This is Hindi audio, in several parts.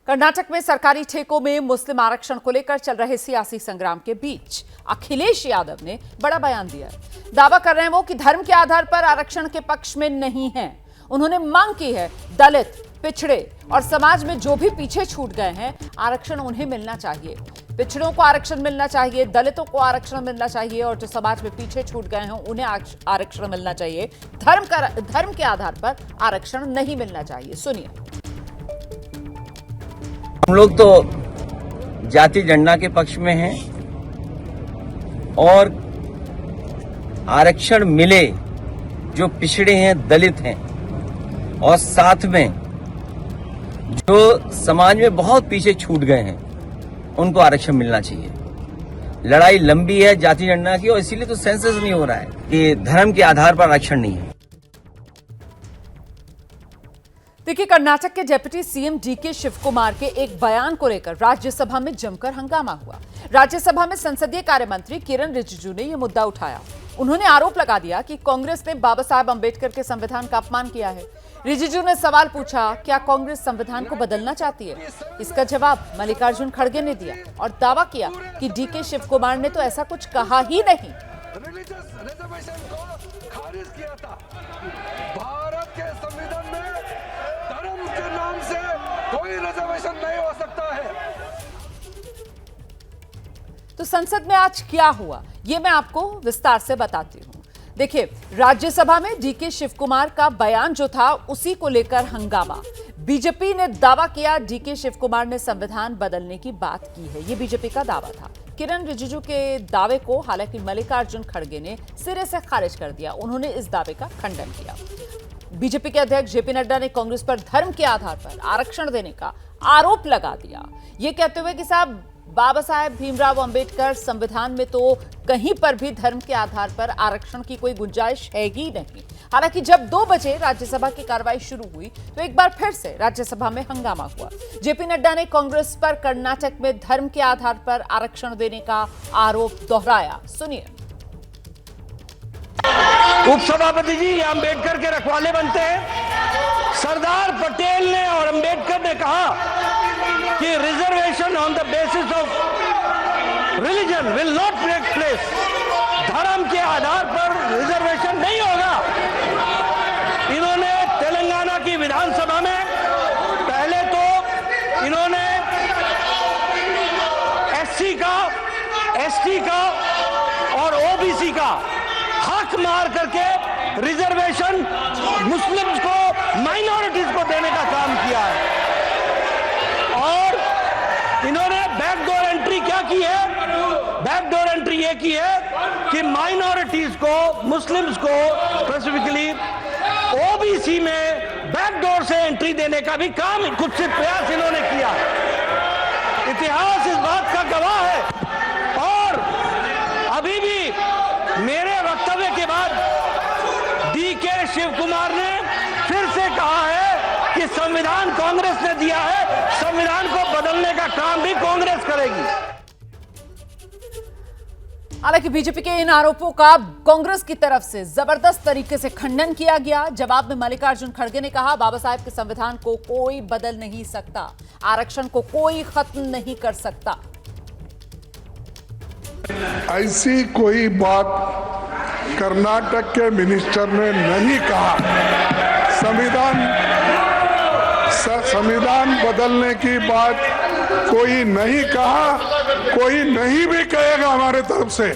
कर्नाटक में सरकारी ठेकों में मुस्लिम आरक्षण को लेकर चल रहे सियासी संग्राम के बीच अखिलेश यादव ने बड़ा बयान दिया। दावा कर रहे हैं वो कि धर्म के आधार पर आरक्षण के पक्ष में नहीं है। उन्होंने मांग की है दलित, पिछड़े और समाज में जो भी पीछे छूट गए हैं आरक्षण उन्हें मिलना चाहिए। पिछड़ों को आरक्षण मिलना चाहिए, दलितों को आरक्षण मिलना चाहिए और जो समाज में पीछे छूट गए हैं उन्हें आरक्षण मिलना चाहिए। धर्म के आधार पर आरक्षण नहीं मिलना चाहिए। सुनिए। हम लोग तो जाति गणना के पक्ष में हैं और आरक्षण मिले जो पिछड़े हैं, दलित हैं और साथ में जो समाज में बहुत पीछे छूट गए हैं उनको आरक्षण मिलना चाहिए। लड़ाई लंबी है जाति गणना की और इसीलिए तो सेंसस नहीं हो रहा है कि धर्म के आधार पर आरक्षण नहीं है। देखिए, कर्नाटक के डिप्टी सीएम डीके शिवकुमार के एक बयान को लेकर राज्यसभा में जमकर हंगामा हुआ। राज्यसभा में संसदीय कार्य मंत्री किरण रिजिजू ने यह मुद्दा उठाया। उन्होंने आरोप लगा दिया कि कांग्रेस ने बाबा साहब अंबेडकर के संविधान का अपमान किया है। रिजिजू ने सवाल पूछा, क्या कांग्रेस संविधान को बदलना चाहती है? इसका जवाब मल्लिकार्जुन खड़गे ने दिया और दावा किया कि डीके शिवकुमार ने तो ऐसा कुछ कहा ही नहीं। भारत के संविधान में धर्म के नाम से कोई रिजर्वेशन नहीं हो सकता है। तो संसद में आज क्या हुआ ये मैं आपको विस्तार से बताती हूं। देखिए, राज्यसभा में डीके शिवकुमार का बयान जो था उसी को लेकर हंगामा। बीजेपी ने दावा किया डीके शिवकुमार ने संविधान बदलने की बात की है। यह बीजेपी का दावा था। किरण रिजिजू के दावे को हालांकि मल्लिकार्जुन खड़गे ने सिरे से खारिज कर दिया। उन्होंने इस दावे का खंडन किया। बीजेपी के अध्यक्ष जेपी नड्डा ने कांग्रेस पर धर्म के आधार पर आरक्षण देने का आरोप लगा दिया, ये कहते हुए कि साहब बाबा साहेब भीमराव अंबेडकर संविधान में तो कहीं पर भी धर्म के आधार पर आरक्षण की कोई गुंजाइश है ही नहीं। हालांकि जब 2 बजे राज्यसभा की कार्रवाई शुरू हुई तो एक बार फिर से राज्यसभा में हंगामा हुआ। जेपी नड्डा ने कांग्रेस पर कर्नाटक में धर्म के आधार पर आरक्षण देने का आरोप दोहराया। सुनिए। उपसभापति जी, अंबेडकर के रखवाले बनते हैं। सरदार पटेल ने और अंबेडकर ने कहा कि reservation on the basis of religion will not take place. धर्म के आधार पर रिजर्वेशन नहीं होगा। इन्होंने तेलंगाना की विधानसभा में पहले तो इन्होंने एससी का, एसटी का और ओबीसी का हक मार करके रिजर्वेशन मुस्लिम्स को, माइनॉरिटीज को देने का काम किया है। और इन्होंने बैकडोर एंट्री क्या की है? बैकडोर एंट्री ये की है कि माइनॉरिटीज को, मुस्लिम्स को स्पेसिफिकली ओबीसी में बैकडोर से एंट्री देने का भी काम, कुत्सित प्रयास इन्होंने किया। इतिहास इस बात का गवाह है। और अभी भी मेरे वक्तव्य के बाद डीके शिवकुमार ने फिर से कहा है कि संविधान कांग्रेस ने दिया है, संविधान को बदलने का काम भी कांग्रेस करेगी। हालांकि बीजेपी के इन आरोपों का कांग्रेस की तरफ से जबरदस्त तरीके से खंडन किया गया। जवाब में मल्लिकार्जुन खड़गे ने कहा, बाबा साहेब के संविधान को कोई बदल नहीं सकता, आरक्षण को कोई खत्म नहीं कर सकता। ऐसी कोई बात कर्नाटक के मिनिस्टर ने नहीं कहा। संविधान बदलने की बात कोई नहीं कहा, कोई नहीं भी कहेगा हमारे तरफ से।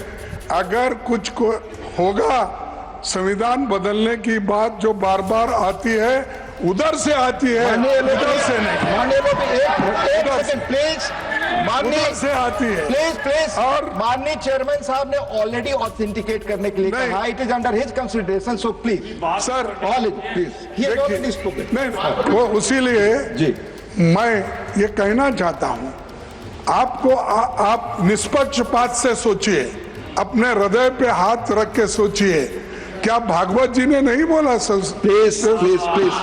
अगर कुछ को होगा संविधान बदलने की बात जो बार बार आती है, उधर से आती है, उधर से नहीं। उधर से आती है। प्लीज और माननीय चेयरमैन साहब ने ऑलरेडी ऑथेंटिकेट करने के लिए कहा, it is under his consideration, so please sir please नहीं, वो उसीलिए जी मैं ये कहना चाहता हूँ आपको, आप निष्पक्षपात से सोचिए, अपने हृदय पे हाथ रख के सोचिए। क्या भागवत जी ने नहीं बोला? Please please please.